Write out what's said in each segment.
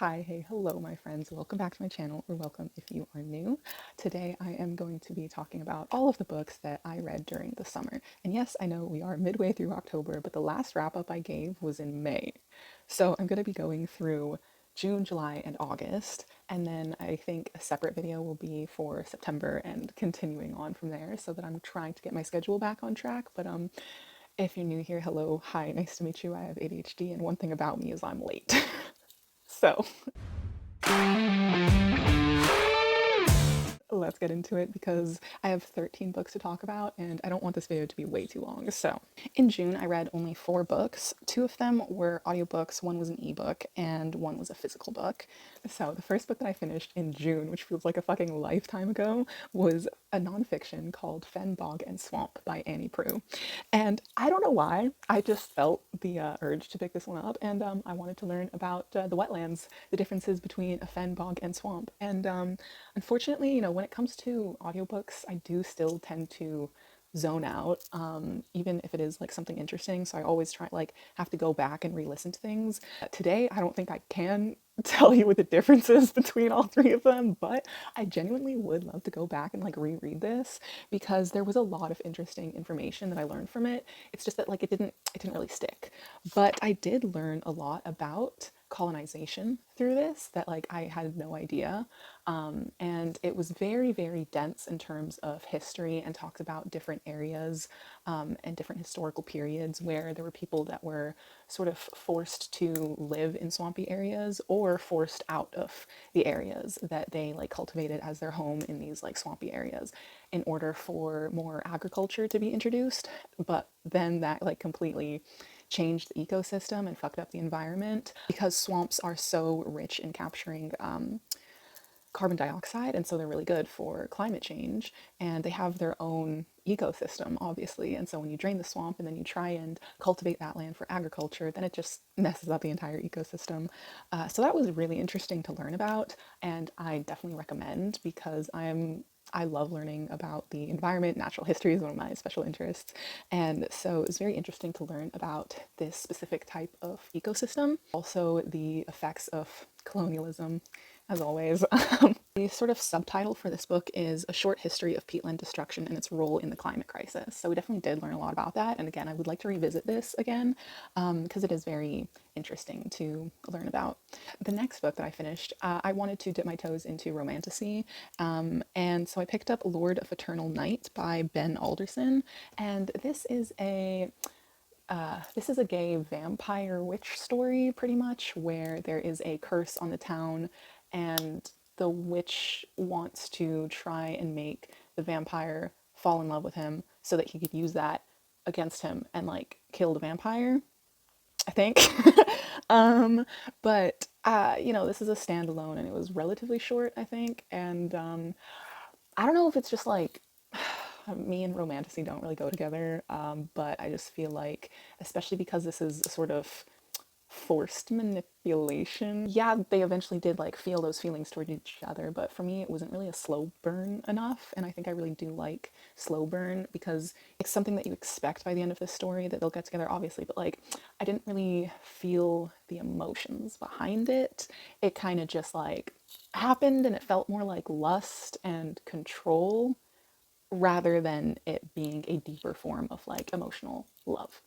Hi, hey, hello, my friends. Welcome back to my channel, or welcome if you are new. Today, I am going to be talking about all of the books that I read during the summer. And yes, I know we are midway through October, but the last wrap up I gave was in May. So I'm going to be going through June, July, and August. And then I think a separate video will be for September and continuing on from there so that I'm trying to get my schedule back on track. But if you're new here, hello, hi, nice to meet you. I have ADHD, and one thing about me is I'm late. So let's get into it because I have 13 books to talk about and I don't want this video to be way too long. So in June, I read only 4 books. 2 of them were audiobooks, one was an ebook, and one was a physical book. So the first book that I finished in June, which feels like a fucking lifetime ago, was a nonfiction called Fen, Bog, and Swamp by Annie Proulx. And I don't know why, I just felt the urge to pick this one up, and I wanted to learn about the wetlands, the differences between a fen, bog, and swamp. And unfortunately, when it comes to audiobooks, I do still tend to zone out, even if it is like something interesting. So I always have to go back and re-listen to things. Today, I don't think I can tell you what the differences between all 3 of them, but I genuinely would love to go back and like reread this because there was a lot of interesting information that I learned from it. It's just that like it didn't really stick. But I did learn a lot about colonization through this that like I had no idea. And it was very, very dense in terms of history and talks about different areas and different historical periods where there were people that were sort of forced to live in swampy areas or forced out of the areas that they like cultivated as their home in these like swampy areas in order for more agriculture to be introduced. But then that like completely changed the ecosystem and fucked up the environment because swamps are so rich in capturing carbon dioxide, and so they're really good for climate change, and they have their own ecosystem obviously, and so when you drain the swamp and then you try and cultivate that land for agriculture, then it just messes up the entire ecosystem. So that was really interesting to learn about, and I definitely recommend because I love learning about the environment. Natural history is one of my special interests. And so it's very interesting to learn about this specific type of ecosystem. Also, the effects of colonialism, as always. The sort of subtitle for this book is A Short History of Peatland Destruction and Its Role in the Climate Crisis. So we definitely did learn a lot about that. And again, I would like to revisit this again because it is very interesting to learn about. The next book that I finished, I wanted to dip my toes into romantasy. And so I picked up Lord of Eternal Night by Ben Alderson. And this is a gay vampire witch story, pretty much, where there is a curse on the town, and the witch wants to try and make the vampire fall in love with him so that he could use that against him and like kill the vampire, I think. But this is a standalone and it was relatively short, I think. And I don't know if it's just like me and romantasy don't really go together, but I just feel like, especially because this is a sort of forced manipulation. Yeah, they eventually did like feel those feelings toward each other, but for me it wasn't really a slow burn enough, and I think I really do like slow burn because it's something that you expect by the end of this story that they'll get together, obviously, but like I didn't really feel the emotions behind it. It kind of just like happened and it felt more like lust and control rather than it being a deeper form of like emotional love.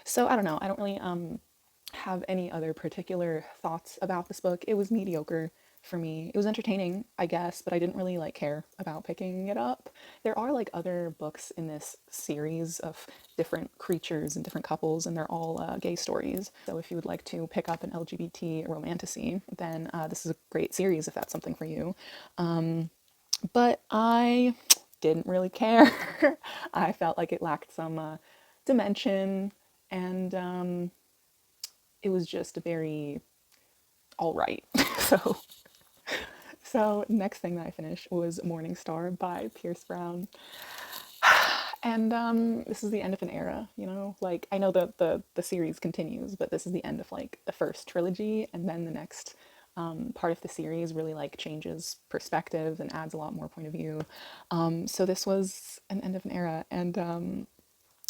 So I don't know, I don't really have any other particular thoughts about this book. It was mediocre for me. It was entertaining, I guess, but I didn't really like care about picking it up. There are like other books in this series of different creatures and different couples, and they're all gay stories. So if you would like to pick up an LGBT romantasy, then this is a great series if that's something for you. But I didn't really care. I felt like it lacked some dimension, and it was just a very all right. so so next thing that I finished was Morning Star by Pierce Brown. And this is the end of an era, like I know that the series continues, but this is the end of like the first trilogy, and then the next part of the series really like changes perspective and adds a lot more point of view. So this was an end of an era, and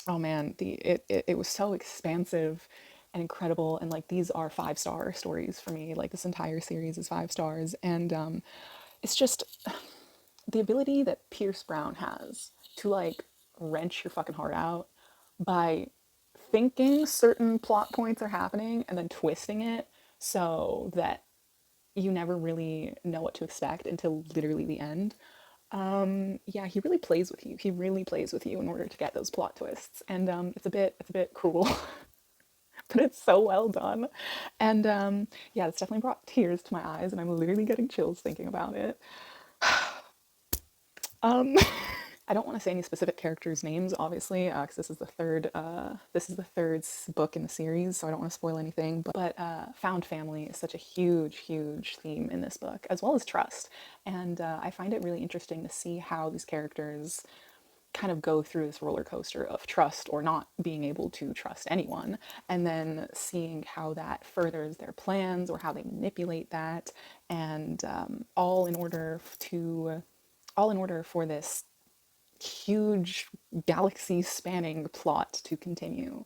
oh man, it was so expansive and incredible. And like these are 5-star stories for me. Like this entire series is 5 stars. And it's just the ability that Pierce Brown has to like wrench your fucking heart out by thinking certain plot points are happening and then twisting it so that you never really know what to expect until literally the end. Yeah, he really plays with you. He really plays with you in order to get those plot twists, and it's a bit cruel, but it's so well done. And yeah, it's definitely brought tears to my eyes, and I'm literally getting chills thinking about it. Um, I don't want to say any specific characters' names, obviously, because this is the third book in the series, so I don't want to spoil anything. But found family is such a huge, huge theme in this book, as well as trust. And I find it really interesting to see how these characters kind of go through this roller coaster of trust or not being able to trust anyone, and then seeing how that furthers their plans or how they manipulate that, and all in order for this huge galaxy spanning plot to continue.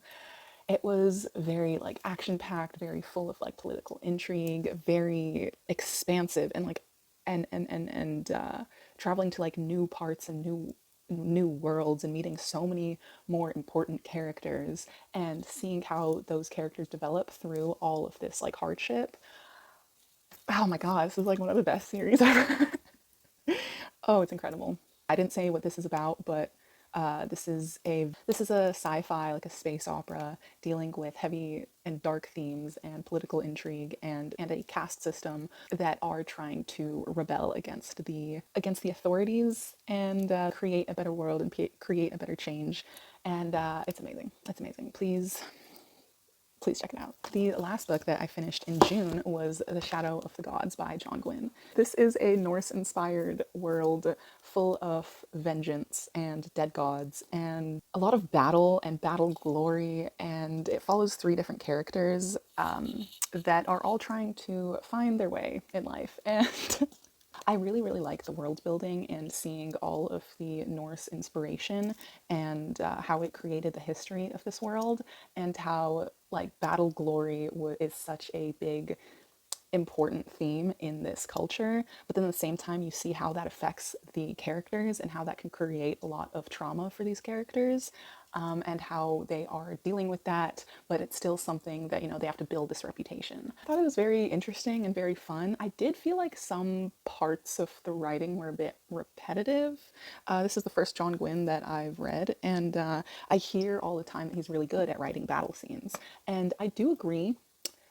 It was very like action packed, very full of like political intrigue, very expansive, and like and traveling to like new parts and new worlds and meeting so many more important characters and seeing how those characters develop through all of this like hardship. Oh my god, this is like one of the best series ever. Oh, it's incredible. I didn't say what this is about, but this is a sci-fi, like a space opera, dealing with heavy and dark themes and political intrigue and a caste system that are trying to rebel against the authorities and create a better world and create a better change. And it's amazing. It's amazing. Please check it out. The last book that I finished in June was The Shadow of the Gods by John Gwynne. This is a Norse-inspired world full of vengeance and dead gods and a lot of battle and battle glory, and it follows 3 different characters that are all trying to find their way in life. And I really, really like the world building and seeing all of the Norse inspiration and how it created the history of this world, and how like battle glory is such a big important theme in this culture, but then at the same time you see how that affects the characters and how that can create a lot of trauma for these characters, and how they are dealing with that, but it's still something that, you know, they have to build this reputation. I thought it was very interesting and very fun. I did feel like some parts of the writing were a bit repetitive. This is the first John Gwynne that I've read, and I hear all the time that he's really good at writing battle scenes, and I do agree,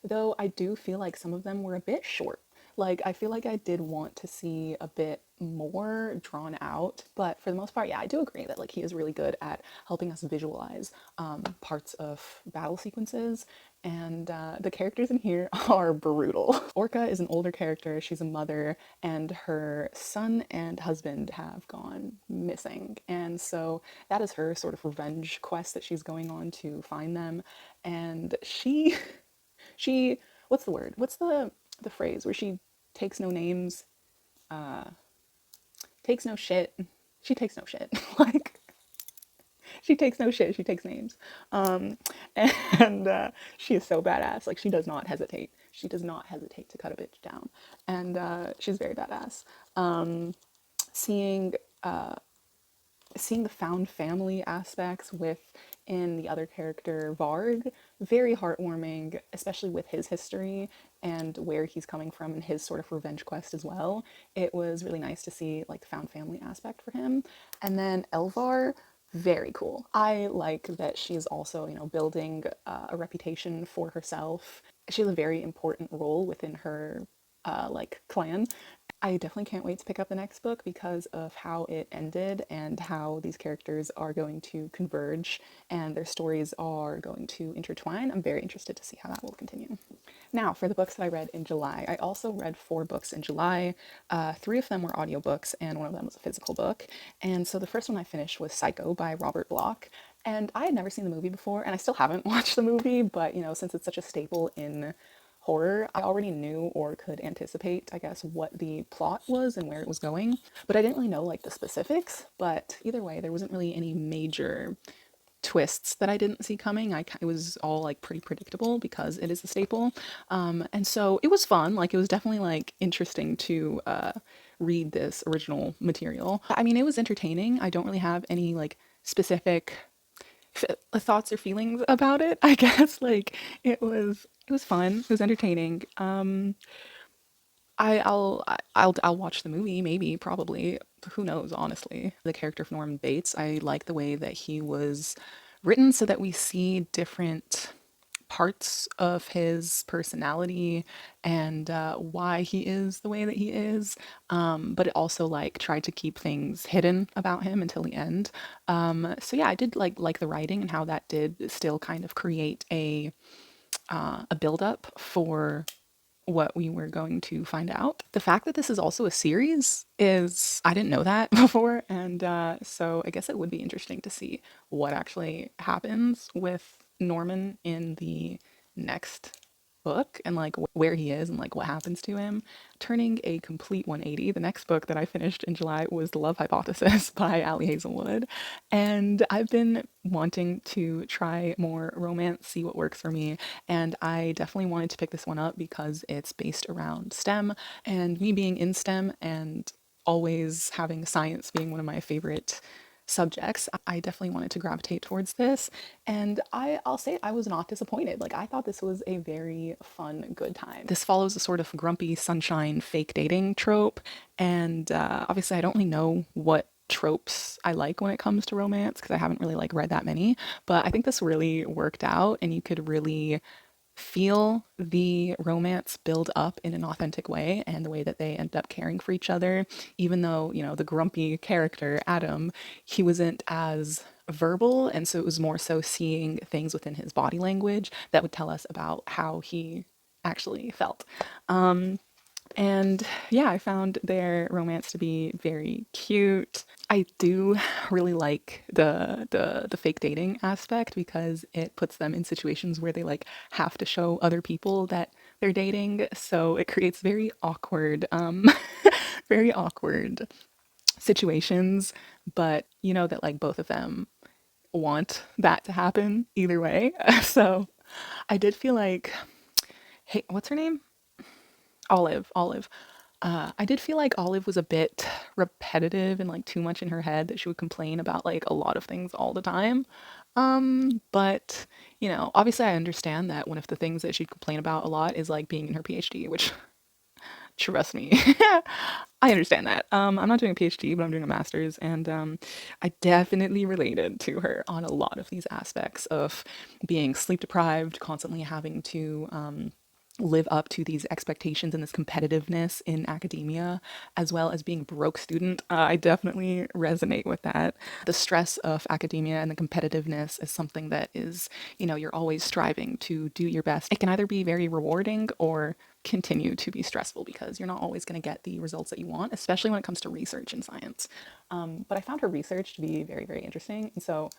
though I do feel like some of them were a bit short. Like, I feel like I did want to see a bit more drawn out, but for the most part, yeah, I do agree that like he is really good at helping us visualize parts of battle sequences, and the characters in here are brutal. Orca is an older character, she's a mother, and her son and husband have gone missing, and so that is her sort of revenge quest that she's going on to find them, and she what's the word? What's the phrase where she takes no names, takes no shit. She takes no shit. Like she takes no shit. She takes names. Um, and she is so badass. Like she does not hesitate. She does not hesitate to cut a bitch down, and she's very badass. Seeing seeing the found family aspects within the other character Varg, very heartwarming, especially with his history and where he's coming from and his sort of revenge quest as well. It was really nice to see like the found family aspect for him. And then Elvar, very cool. I like that she's also, you know, building a reputation for herself. She has a very important role within her like clan. I definitely can't wait to pick up the next book because of how it ended and how these characters are going to converge and their stories are going to intertwine. I'm very interested to see how that will continue. Now, for the books that I read in July, I also read 4 books in July. 3 of them were audiobooks, and one of them was a physical book. And so the first one I finished was Psycho by Robert Bloch. And I had never seen the movie before, and I still haven't watched the movie, but you know, since it's such a staple in horror, I already knew or could anticipate, I guess, what the plot was and where it was going. But I didn't really know like the specifics. But either way, there wasn't really any major twists that I didn't see coming. It was all like pretty predictable because it is a staple. And so it was fun. Like it was definitely like interesting to read this original material. I mean, it was entertaining. I don't really have any like specific thoughts or feelings about it. I guess like it was fun. It was entertaining. I'll watch the movie, maybe, probably. Who knows, honestly. The character of Norman Bates, I like the way that he was written so that we see different parts of his personality and why he is the way that he is. But it also like tried to keep things hidden about him until the end. So yeah, I did like the writing and how that did still kind of create a build up for what we were going to find out. The fact that this is also a series is, I didn't know that before. And so I guess it would be interesting to see what actually happens with Norman in the next book and like where he is and like what happens to him. Turning a complete 180. The next book that I finished in July was The Love Hypothesis by Ali Hazelwood. And I've been wanting to try more romance, see what works for me. And I definitely wanted to pick this one up because it's based around STEM and me being in STEM and always having science being one of my favorite subjects. I definitely wanted to gravitate towards this, and I'll say I was not disappointed. Like I thought this was a very fun, good time. This follows a sort of grumpy sunshine fake dating trope, and obviously I don't really know what tropes I like when it comes to romance because I haven't really like read that many, but I think this really worked out and you could really feel the romance build up in an authentic way and the way that they end up caring for each other. Even though, you know, the grumpy character, Adam, he wasn't as verbal. And so it was more so seeing things within his body language that would tell us about how he actually felt. And yeah, I found their romance to be very cute. I do really like the fake dating aspect because it puts them in situations where they like have to show other people that they're dating. So it creates very awkward very awkward situations, but you know that like both of them want that to happen either way. So I did feel like, hey, what's her name? Olive. I did feel like Olive was a bit repetitive and like too much in her head that she would complain about like a lot of things all the time. But you know, obviously I understand that one of the things that she'd complain about a lot is like being in her PhD, which trust me, I understand that. I'm not doing a PhD, but I'm doing a master's, and I definitely related to her on a lot of these aspects of being sleep deprived, constantly having to live up to these expectations and this competitiveness in academia, as well as being a broke student. I definitely resonate with that. The stress of academia and the competitiveness is something that is, you know, you're always striving to do your best. It can either be very rewarding or continue to be stressful because you're not always going to get the results that you want, especially when it comes to research in science. But I found her research to be very, very interesting. And so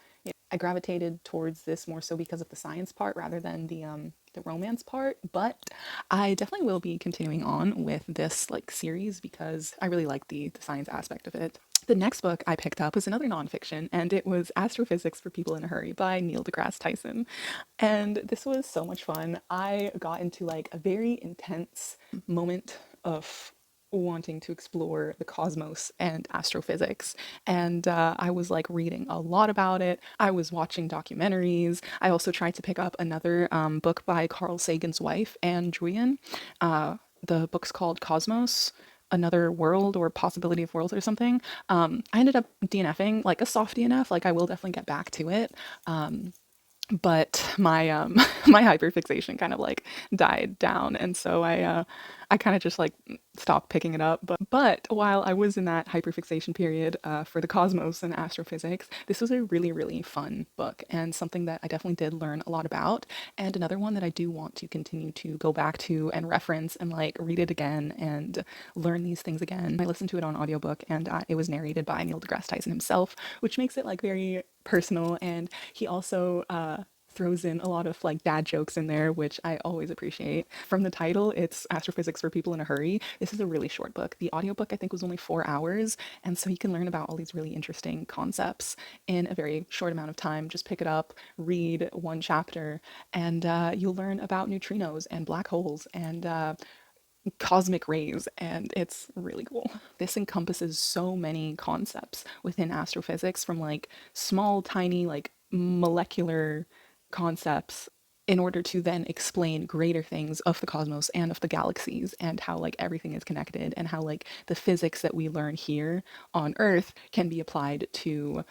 I gravitated towards this more so because of the science part rather than the romance part. But I definitely will be continuing on with this like series because I really like the science aspect of it. The next book I picked up was another nonfiction, and it was Astrophysics for People in a Hurry by Neil deGrasse Tyson. And this was so much fun. I got into like a very intense moment of wanting to explore the cosmos and astrophysics. And I was like reading a lot about it. I was watching documentaries. I also tried to pick up another book by Carl Sagan's wife, Anne Druyan. The book's called Cosmos, Another World or Possibility of Worlds or something. I ended up DNFing, like a soft DNF, like I will definitely get back to it. But my my hyperfixation kind of like died down, and so I kind of just like stopped picking it up. But while I was in that hyperfixation period for the cosmos and astrophysics, this was a really, really fun book and something that I definitely did learn a lot about, and another one that I do want to continue to go back to and reference and like read it again and learn these things again. I listened to it on audiobook, and it was narrated by Neil deGrasse Tyson himself, which makes it like very personal. And he also throws in a lot of like dad jokes in there, which I always appreciate. From the title, it's Astrophysics for People in a Hurry. This is a really short book. The audiobook I think was only 4 hours, and so you can learn about all these really interesting concepts in a very short amount of time. Just pick it up, read one chapter, and you'll learn about neutrinos and black holes and cosmic rays, and it's really cool. This encompasses so many concepts within astrophysics, from like small tiny like molecular concepts in order to then explain greater things of the cosmos and of the galaxies, and how like everything is connected, and how like the physics that we learn here on Earth can be applied to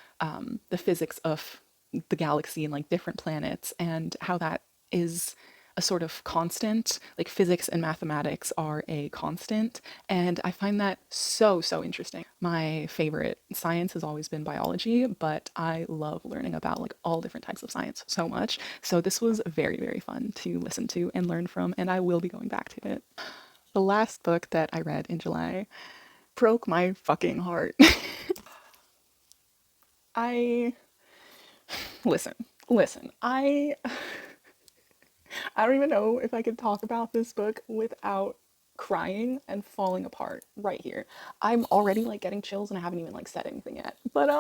the physics of the galaxy and like different planets, and how that is a sort of constant. Like physics and mathematics are a constant, and I find that so interesting. My favorite science has always been biology, but I love learning about like all different types of science so much. So this was very fun to listen to and learn from, and I will be going back to it. The last book that I read in July broke my fucking heart. I listen, listen. I don't even know if I could talk about this book without crying and falling apart right here. I'm already like getting chills and I haven't even like said anything yet. But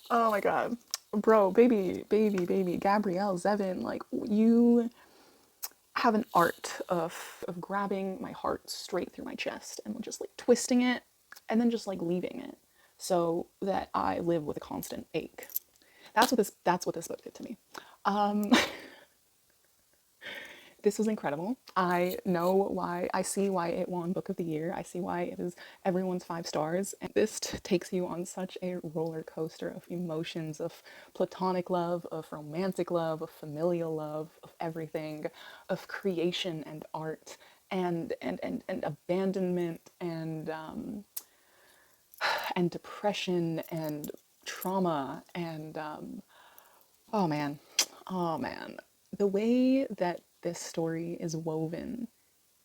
oh my god. Bro, baby, Gabrielle Zevin, like you have an art of grabbing my heart straight through my chest and just like twisting it and then just like leaving it so that I live with a constant ache. That's what this book did to me. Um This was incredible. I know why, I see why it won Book of the Year. I see why it is everyone's 5 stars. And this takes you on such a roller coaster of emotions, of platonic love, of romantic love, of familial love, of everything, of creation and art, and abandonment and depression and trauma and oh man, oh man, the way that this story is woven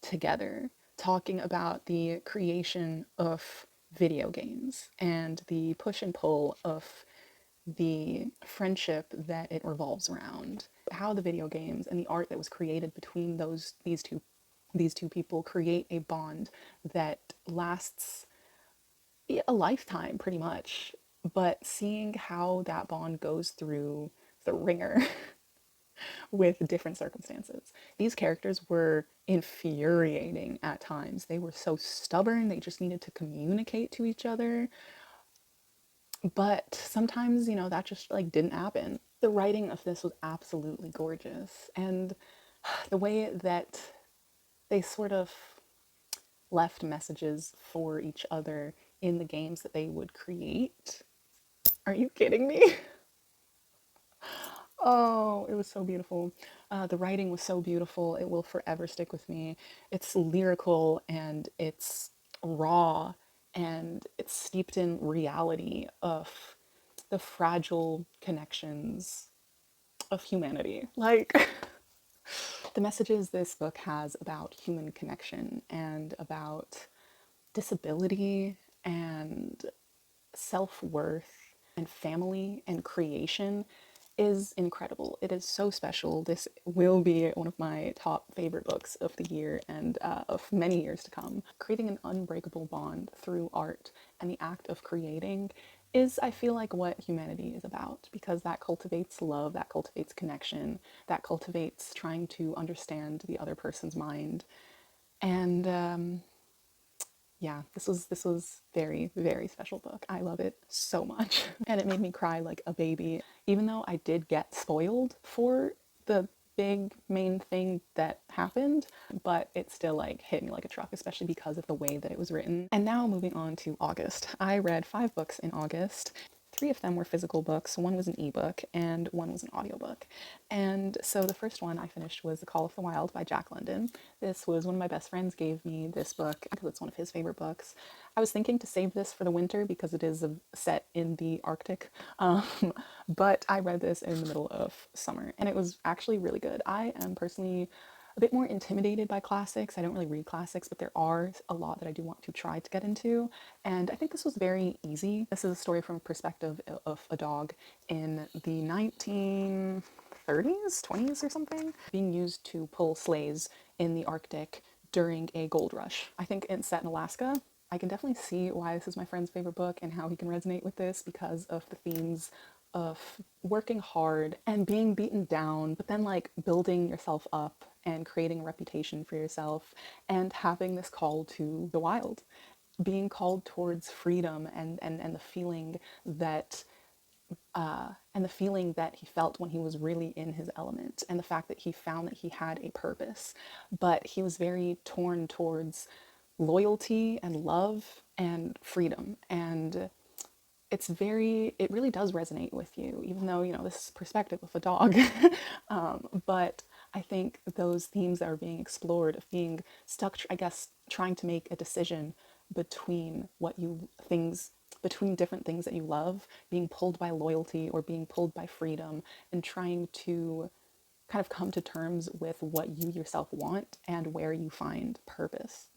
together, talking about the creation of video games and the push and pull of the friendship that it revolves around, how the video games and the art that was created between these two people create a bond that lasts a lifetime pretty much. But seeing how that bond goes through the ringer with different circumstances. These characters were infuriating at times. They were so stubborn, they just needed to communicate to each other. But sometimes, that just like didn't happen. The writing of this was absolutely gorgeous. And the way that they sort of left messages for each other in the games that they would create. Are you kidding me? Oh, it was so beautiful. The writing was so beautiful. It will forever stick with me. It's lyrical and it's raw and it's steeped in reality of the fragile connections of humanity. Like the messages this book has about human connection and about disability and self worth and family and creation is incredible. It is so special. This will be one of my top favorite books of the year and of many years to come. Creating an unbreakable bond through art and the act of creating is, I feel like, what humanity is about, because that cultivates love, that cultivates connection, that cultivates trying to understand the other person's mind. And yeah, this was very special book. I love it so much. And it made me cry like a baby. Even though I did get spoiled for the big main thing that happened, but it still like hit me like a truck, especially because of the way that it was written. And now moving on to August. I read 5 books in August. 3 of them were physical books, one was an ebook, and one was an audiobook. And so the first one I finished was The Call of the Wild by Jack London. This was one of my best friends gave me this book because it's one of his favorite books. I was thinking to save this for the winter because it is set in the Arctic, but I read this in the middle of summer and it was actually really good. I am personally a bit more intimidated by classics. I don't really read classics, but there are a lot that I do want to try to get into. And I think this was very easy. This is a story from a perspective of a dog in the 1930s, 20s or something, being used to pull sleighs in the Arctic during a gold rush. I think it's set in Alaska. I can definitely see why this is my friend's favorite book and how he can resonate with this because of the themes of working hard and being beaten down, but then like building yourself up and creating a reputation for yourself and having this call to the wild, being called towards freedom and the feeling that and the feeling that he felt when he was really in his element, and the fact that he found that he had a purpose, but he was very torn towards loyalty and love and freedom. And it really does resonate with you, even though, this is perspective of a dog. But I think those themes that are being explored of being stuck, I guess, trying to make a decision between between different things that you love, being pulled by loyalty or being pulled by freedom, and trying to kind of come to terms with what you yourself want and where you find purpose.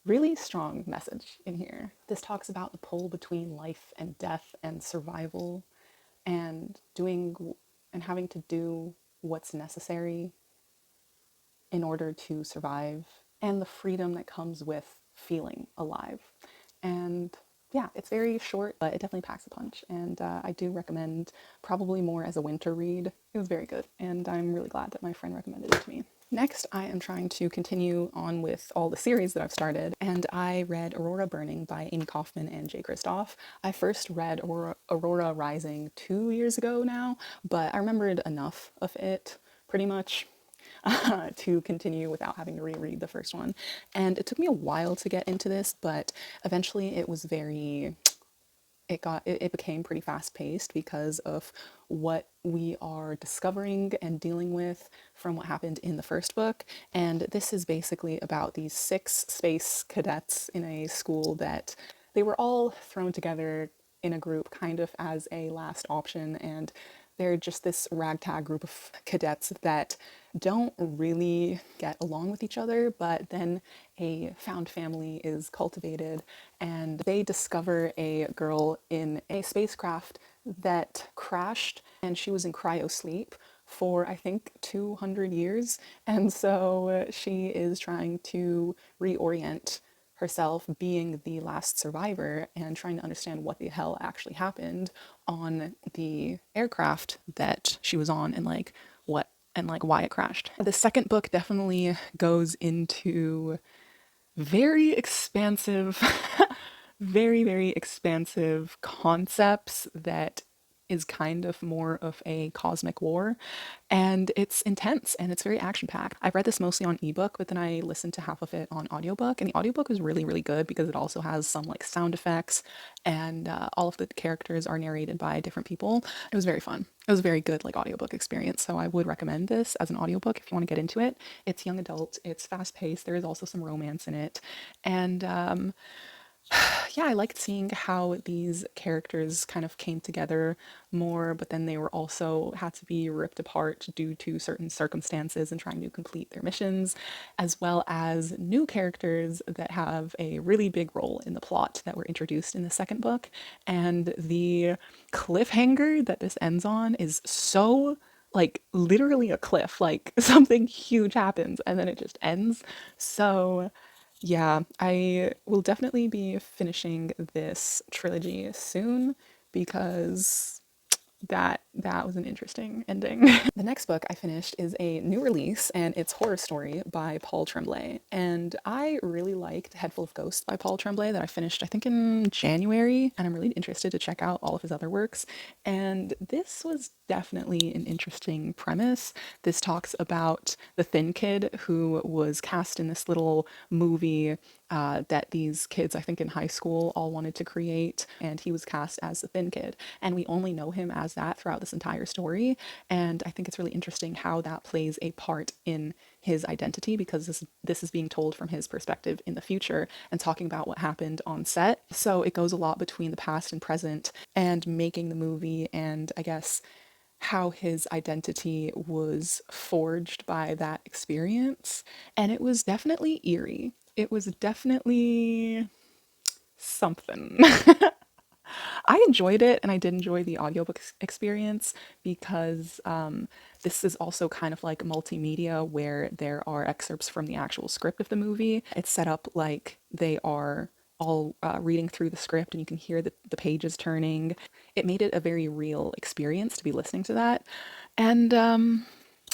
Really strong message in here. This talks about the pull between life and death and survival and having to do what's necessary in order to survive, and the freedom that comes with feeling alive. And yeah, it's very short, but it definitely packs a punch. And I do recommend probably more as a winter read. It was very good, and I'm really glad that my friend recommended it to me. Next, I am trying to continue on with all the series that I've started, and I read Aurora Burning by Amy Kaufman and Jay Kristoff. I first read Aurora Rising 2 years ago now, but I remembered enough of it, pretty much, to continue without having to reread the first one. And it took me a while to get into this, but eventually it became pretty fast paced because of what we are discovering and dealing with from what happened in the first book. And this is basically about these 6 space cadets in a school that they were all thrown together in a group kind of as a last option, and they're just this ragtag group of cadets that don't really get along with each other, but then a found family is cultivated and they discover a girl in a spacecraft that crashed, and she was in cryosleep for I think 200 years. And so she is trying to reorient herself, being the last survivor and trying to understand what the hell actually happened on the aircraft that she was on, and why it crashed. The second book definitely goes into very expansive very, very expansive concepts that is kind of more of a cosmic war, and it's intense and it's very action packed. I read this mostly on ebook, but then I listened to half of it on audiobook, and the audiobook was really, really good because it also has some like sound effects, and all of the characters are narrated by different people. It was very fun. It was a very good like audiobook experience, so I would recommend this as an audiobook if you want to get into it. It's young adult, it's fast paced, there is also some romance in it, and yeah, I liked seeing how these characters kind of came together more, but then they were also had to be ripped apart due to certain circumstances and trying to complete their missions, as well as new characters that have a really big role in the plot that were introduced in the second book. And the cliffhanger that this ends on is so like literally a cliff, like something huge happens and then it just ends. So yeah, I will definitely be finishing this trilogy soon because that was an interesting ending. The next book I finished is a new release, and it's Horror Story by Paul Tremblay. And I really liked Head Full of Ghosts by Paul Tremblay that I finished I think in January, and I'm really interested to check out all of his other works. And this was definitely an interesting premise. This talks about the thin kid who was cast in this little movie that these kids, I think in high school, all wanted to create, and he was cast as the thin kid. And we only know him as that throughout this entire story. And I think it's really interesting how that plays a part in his identity, because this is being told from his perspective in the future and talking about what happened on set. So it goes a lot between the past and present and making the movie, and I guess how his identity was forged by that experience. And it was definitely eerie. It was definitely something. I enjoyed it, and I did enjoy the audiobook experience because this is also kind of like multimedia where there are excerpts from the actual script of the movie. It's set up like they are all reading through the script and you can hear the pages turning. It made it a very real experience to be listening to that. And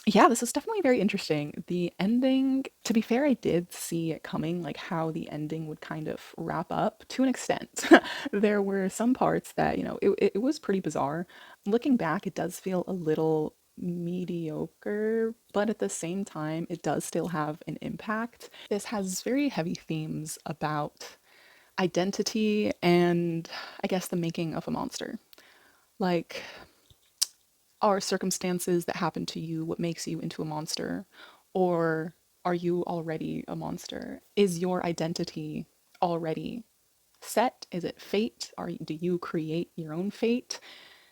yeah, this is definitely very interesting. The ending, to be fair, I did see it coming, like how the ending would kind of wrap up to an extent. There were some parts that, it was pretty bizarre. Looking back, it does feel a little mediocre, but at the same time, it does still have an impact. This has very heavy themes about identity and I guess the making of a monster. Like, are circumstances that happen to you what makes you into a monster? Or are you already a monster? Is your identity already set? Is it fate? Do you create your own fate?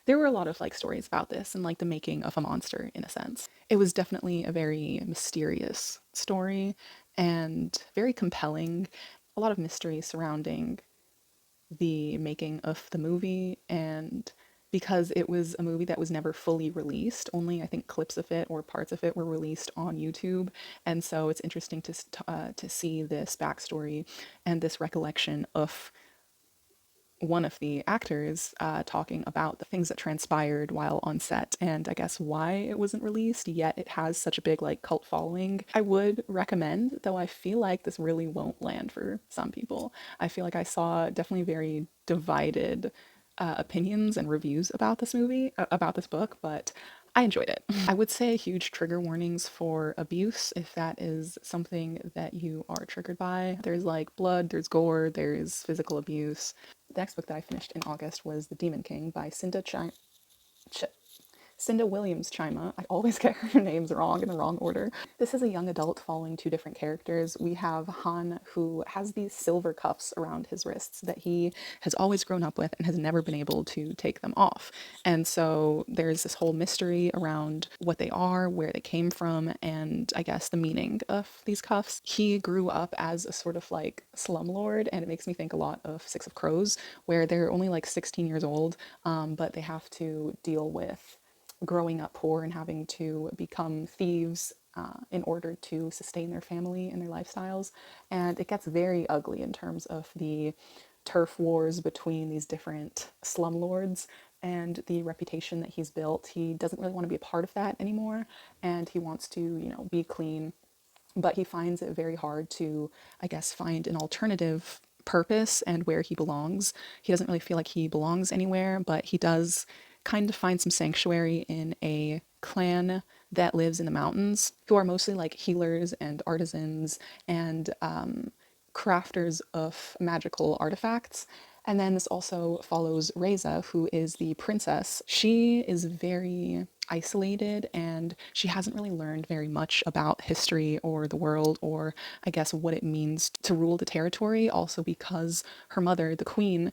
There were a lot of like stories about this and like the making of a monster in a sense. It was definitely a very mysterious story and very compelling. A lot of mystery surrounding the making of the movie, and because it was a movie that was never fully released, only I think clips of it or parts of it were released on YouTube, and so it's interesting to see this backstory and this recollection of one of the actors talking about the things that transpired while on set and I guess why it wasn't released, yet it has such a big like cult following. I would recommend, though I feel like this really won't land for some people. I feel like I saw definitely very divided opinions and reviews about this movie, about this book, but I enjoyed it. I would say huge trigger warnings for abuse if that is something that you are triggered by. There's like blood, there's gore, there's physical abuse. The next book that I finished in August was The Demon King by Cinda Williams Chima. I always get her names wrong in the wrong order. This is a young adult following two different characters. We have Han, who has these silver cuffs around his wrists that he has always grown up with and has never been able to take them off. And so there's this whole mystery around what they are, where they came from, and I guess the meaning of these cuffs. He grew up as a sort of like slumlord, and it makes me think a lot of Six of Crows, where they're only like 16 years old, but they have to deal with growing up poor and having to become thieves in order to sustain their family and their lifestyles. And it gets very ugly in terms of the turf wars between these different slumlords and the reputation that he's built. He doesn't really want to be a part of that anymore, and he wants to, be clean, but he finds it very hard to, I guess, find an alternative purpose and where he belongs. He doesn't really feel like he belongs anywhere, but he does kind of find some sanctuary in a clan that lives in the mountains who are mostly like healers and artisans and crafters of magical artifacts. And then this also follows Reza, who is the princess. She is very isolated and she hasn't really learned very much about history or the world or I guess what it means to rule the territory, also because her mother, the queen,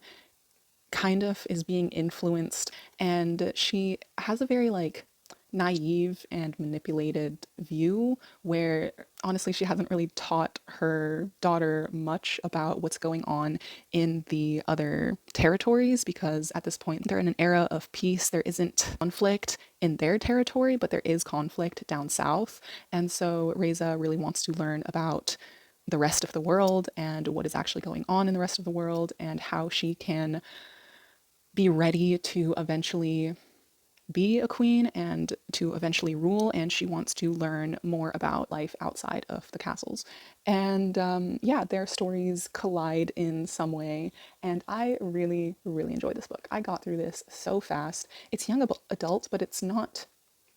kind of is being influenced and she has a very like naive and manipulated view where honestly she hasn't really taught her daughter much about what's going on in the other territories, because at this point they're in an era of peace. There isn't conflict in their territory, but there is conflict down south, and so Reza really wants to learn about the rest of the world and what is actually going on in the rest of the world and how she can be ready to eventually be a queen and to eventually rule, and she wants to learn more about life outside of the castles. And yeah, their stories collide in some way, and I really, really enjoyed this book. I got through this so fast. It's young adult, but it's not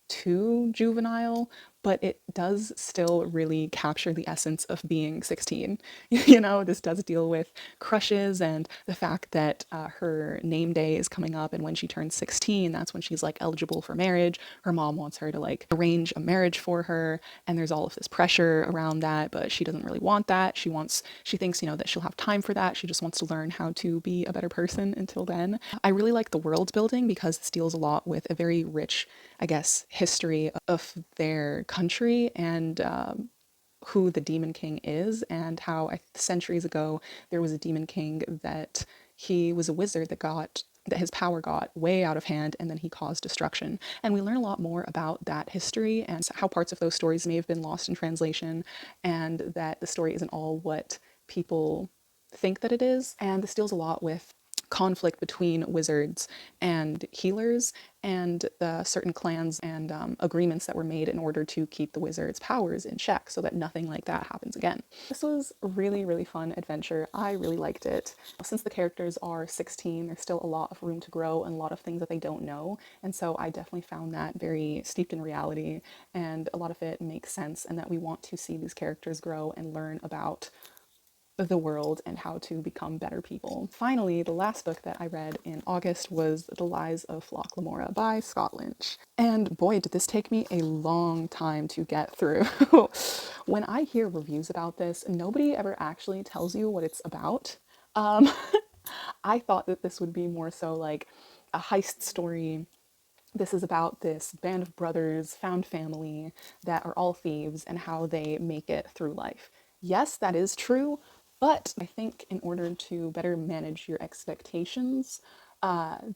too juvenile, but it does still really capture the essence of being 16. You know, this does deal with crushes and the fact that her name day is coming up, and when she turns 16, that's when she's like eligible for marriage. Her mom wants her to like arrange a marriage for her, and there's all of this pressure around that, but she doesn't really want that. She thinks, you know, that she'll have time for that. She just wants to learn how to be a better person until then. I really like the world building because this deals a lot with a very rich, I guess, history of their country and who the Demon King is, and how centuries ago there was a Demon King that he was a wizard that his power got way out of hand, and then he caused destruction. And we learn a lot more about that history and how parts of those stories may have been lost in translation, and that the story isn't all what people think that it is. And this deals a lot with conflict between wizards and healers, and the certain clans and agreements that were made in order to keep the wizards' powers in check so that nothing like that happens again. This was a really, really fun adventure. I really liked it. Since the characters are 16, there's still a lot of room to grow and a lot of things that they don't know, and so I definitely found that very steeped in reality, and a lot of it makes sense, and that we want to see these characters grow and learn about the world and how to become better people. Finally, the last book that I read in August was The Lies of Flock Lamora by Scott Lynch. And boy, did this take me a long time to get through. When I hear reviews about this, nobody ever actually tells you what it's about. I thought that this would be more so like a heist story. This is about this band of brothers, found family, that are all thieves and how they make it through life. Yes, that is true, but I think in order to better manage your expectations,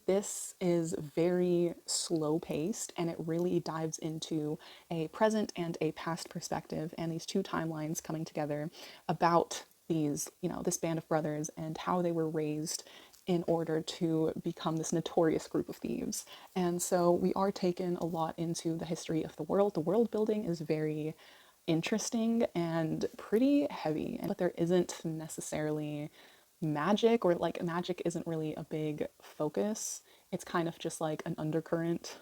this is very slow paced, and it really dives into a present and a past perspective and these two timelines coming together about this band of brothers and how they were raised in order to become this notorious group of thieves. And so we are taken a lot into the history of the world. The world building is very interesting and pretty heavy, but there isn't necessarily magic, or like magic isn't really a big focus. It's kind of just like an undercurrent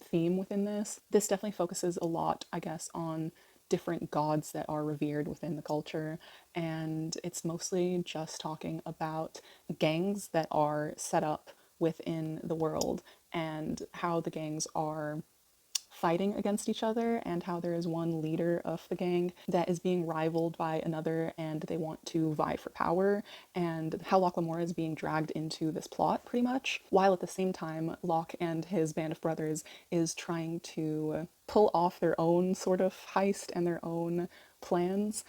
theme within this. This definitely focuses a lot, I guess, on different gods that are revered within the culture, and it's mostly just talking about gangs that are set up within the world and how the gangs are fighting against each other, and how there is one leader of the gang that is being rivaled by another and they want to vie for power, and how Locke Lamora is being dragged into this plot pretty much, while at the same time Locke and his band of brothers is trying to pull off their own sort of heist and their own plans,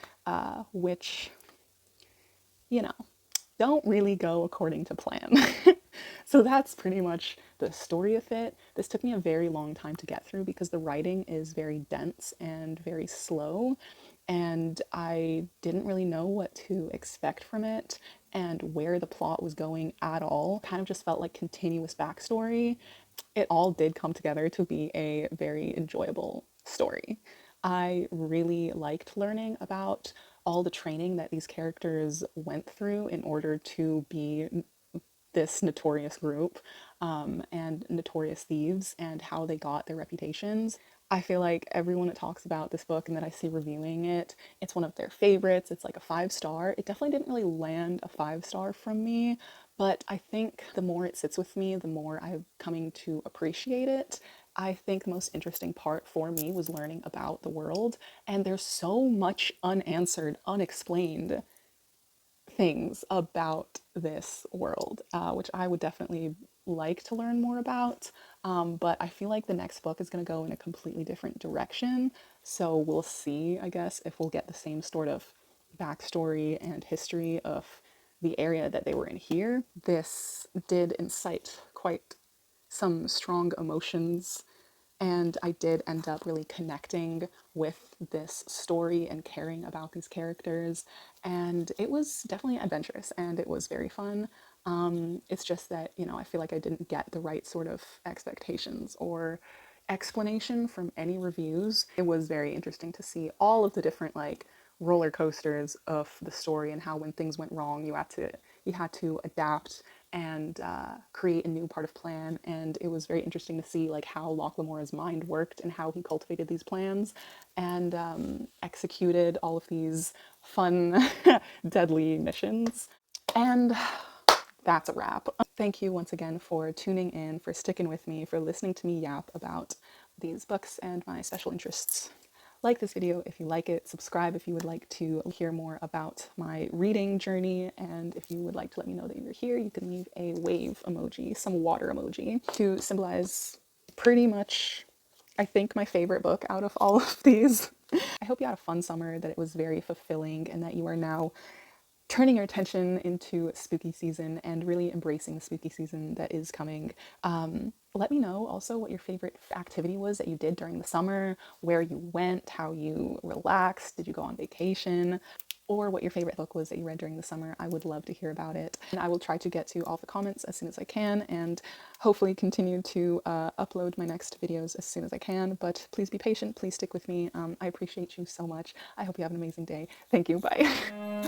which, you know, don't really go according to plan. So that's pretty much the story of it. This took me a very long time to get through because the writing is very dense and very slow, and I didn't really know what to expect from it and where the plot was going at all. Kind of just felt like continuous backstory. It all did come together to be a very enjoyable story. I really liked learning about all the training that these characters went through in order to be this notorious group, and notorious thieves, and how they got their reputations. I feel like everyone that talks about this book and that I see reviewing it, it's one of their favorites. It's like a 5-star. It definitely didn't really land a 5-star from me, but I think the more it sits with me, the more I'm coming to appreciate it. I think the most interesting part for me was learning about the world, and there's so much unanswered, unexplained things about this world, which I would definitely like to learn more about. But I feel like the next book is going to go in a completely different direction. So we'll see, I guess, if we'll get the same sort of backstory and history of the area that they were in here. This did incite quite some strong emotions, and I did end up really connecting with this story and caring about these characters. And it was definitely adventurous and it was very fun. It's just that, I feel like I didn't get the right sort of expectations or explanation from any reviews. It was very interesting to see all of the different like roller coasters of the story, and how when things went wrong you had to adapt and create a new part of plan. And it was very interesting to see like how Locke Lamora's mind worked and how he cultivated these plans and executed all of these fun, deadly missions. And that's a wrap. Thank you once again for tuning in, for sticking with me, for listening to me yap about these books and my special interests. Like this video if you like it, subscribe if you would like to hear more about my reading journey, and if you would like to let me know that you're here, you can leave a wave emoji, some water emoji, to symbolize pretty much, I think, my favorite book out of all of these. I hope you had a fun summer, that it was very fulfilling, and that you are now turning your attention into spooky season and really embracing the spooky season that is coming. Let me know also what your favorite activity was that you did during the summer, where you went, how you relaxed, did you go on vacation, or what your favorite book was that you read during the summer. I would love to hear about it. And I will try to get to all the comments as soon as I can, and hopefully continue to upload my next videos as soon as I can. But please be patient, please stick with me. I appreciate you so much. I hope you have an amazing day. Thank you, bye.